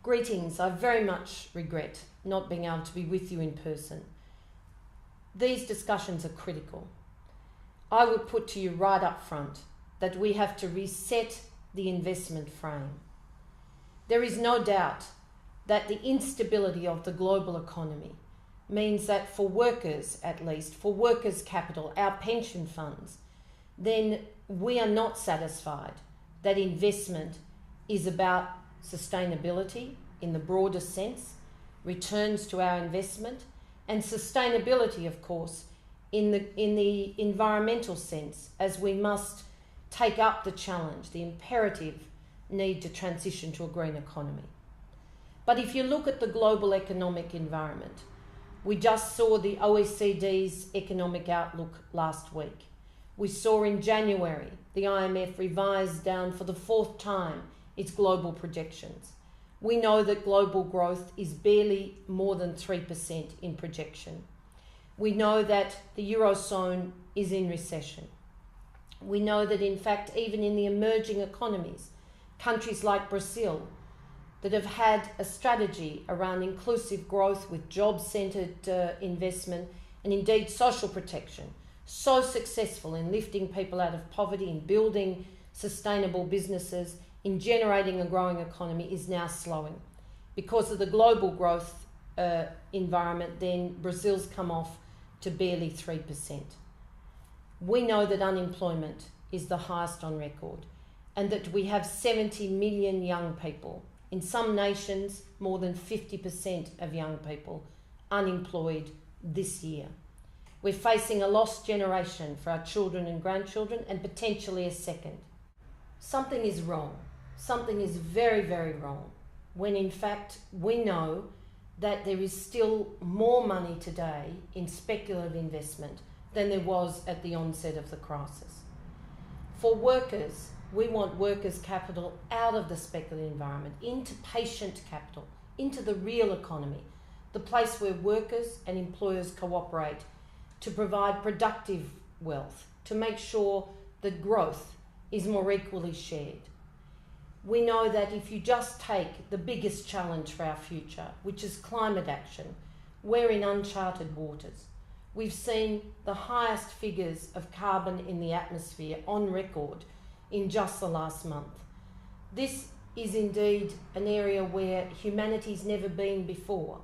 Greetings. I very much regret not being able to be with you in person. These discussions are critical. I would put to you right up front that we have to reset the investment frame. There is no doubt that the instability of the global economy means that for workers, at least, for workers' capital, our pension funds, then we are not satisfied that investment is about sustainability in the broader sense, returns to our investment, and sustainability, of course, in the environmental sense, as we must take up the challenge, the imperative need to transition to a green economy. But if you look at the global economic environment, we just saw the OECD's economic outlook last week. We saw in January the IMF revised down for the fourth time its global projections. We know that global growth is barely more than 3% in projection. We know that the Eurozone is in recession. We know that, in fact, even in the emerging economies, countries like Brazil that have had a strategy around inclusive growth with job-centred investment and indeed social protection, so successful in lifting people out of poverty, in building sustainable businesses, in generating a growing economy, is now slowing. Because of the global growth environment, then Brazil's come off to barely 3%. We know that unemployment is the highest on record and that we have 70 million young people. In some nations, more than 50% of young people unemployed this year. We're facing a lost generation for our children and grandchildren, and potentially a second. Something is wrong. Something is very, very wrong, when in fact we know that there is still more money today in speculative investment than there was at the onset of the crisis. For workers, we want workers' capital out of the speculative environment, into patient capital, into the real economy, the place where workers and employers cooperate to provide productive wealth, to make sure that growth is more equally shared. We know that if you just take the biggest challenge for our future, which is climate action, we're in uncharted waters. We've seen the highest figures of carbon in the atmosphere on record in just the last month. This is indeed an area where humanity's never been before.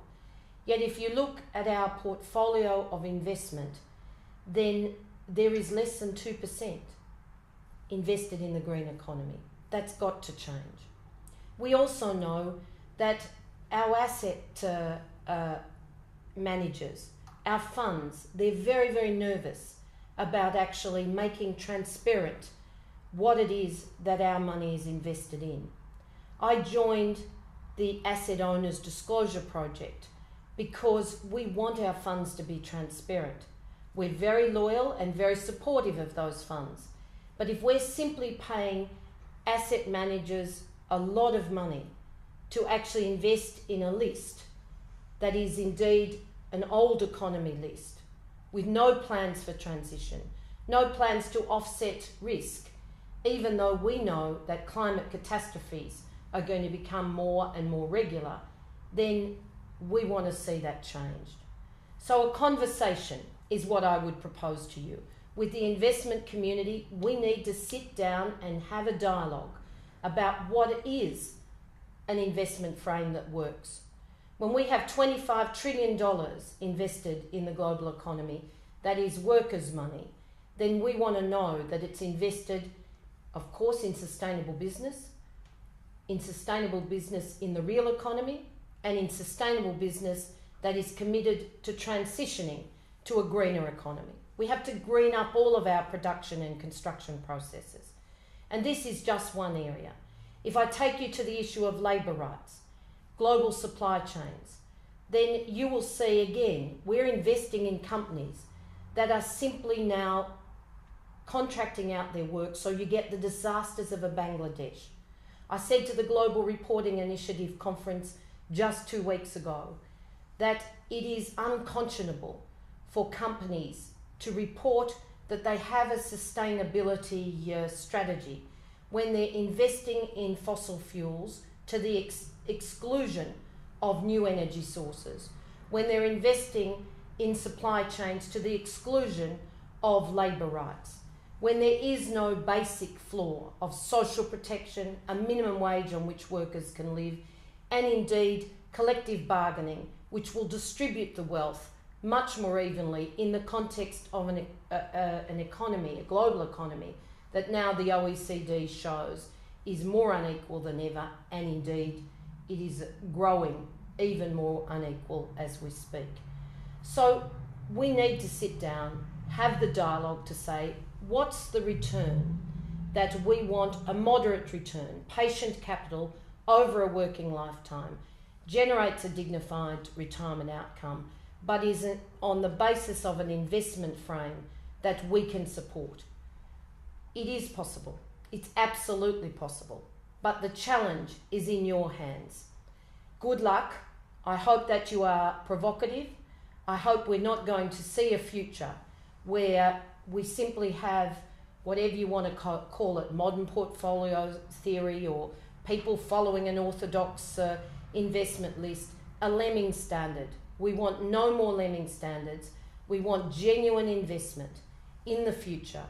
Yet if you look at our portfolio of investment, then there is less than 2% invested in the green economy. That's got to change. We also know that our asset managers, our funds, they're very, very nervous about actually making transparent what it is that our money is invested in. I joined the Asset Owners Disclosure Project because we want our funds to be transparent. We're very loyal and very supportive of those funds. But if we're simply paying asset managers a lot of money to actually invest in a list that is indeed an old economy list with no plans for transition, no plans to offset risk, even though we know that climate catastrophes are going to become more and more regular, then we want to see that changed. So a conversation is what I would propose to you. With the investment community, we need to sit down and have a dialogue about what is an investment frame that works. When we have $25 trillion invested in the global economy, that is workers' money, then we want to know that it's invested, of course, in sustainable business in the real economy, and in sustainable business that is committed to transitioning to a greener economy. We have to green up all of our production and construction processes. And this is just one area. If I take you to the issue of labour rights, global supply chains, then you will see again, we're investing in companies that are simply now contracting out their work, so you get the disasters of a Bangladesh. I said to the Global Reporting Initiative conference just 2 weeks ago that it is unconscionable for companies to report that they have a sustainability strategy when they're investing in fossil fuels to the exclusion of new energy sources, when they're investing in supply chains to the exclusion of labour rights, when there is no basic floor of social protection, a minimum wage on which workers can live, and indeed collective bargaining, which will distribute the wealth much more evenly in the context of an economy, a global economy, that now the OECD shows is more unequal than ever, and indeed it is growing even more unequal as we speak. So we need to sit down, have the dialogue to say, what's the return that we want? A moderate return, patient capital over a working lifetime, generates a dignified retirement outcome, but isn't on the basis of an investment frame that we can support. It is possible. It's absolutely possible. But the challenge is in your hands. Good luck. I hope that you are provocative. I hope we're not going to see a future where we simply have whatever you want to call it, modern portfolio theory, or people following an orthodox investment list, a lemming standard. We want no more lemming standards. We want genuine investment in the future,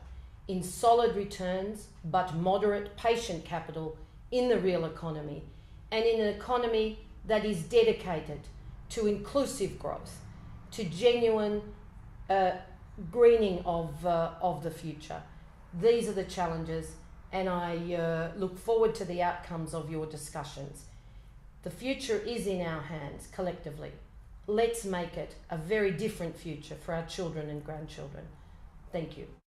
in solid returns, but moderate patient capital in the real economy, and in an economy that is dedicated to inclusive growth, to genuine greening of the future. These are the challenges, and I look forward to the outcomes of your discussions. The future is in our hands collectively. Let's make it a very different future for our children and grandchildren. Thank you.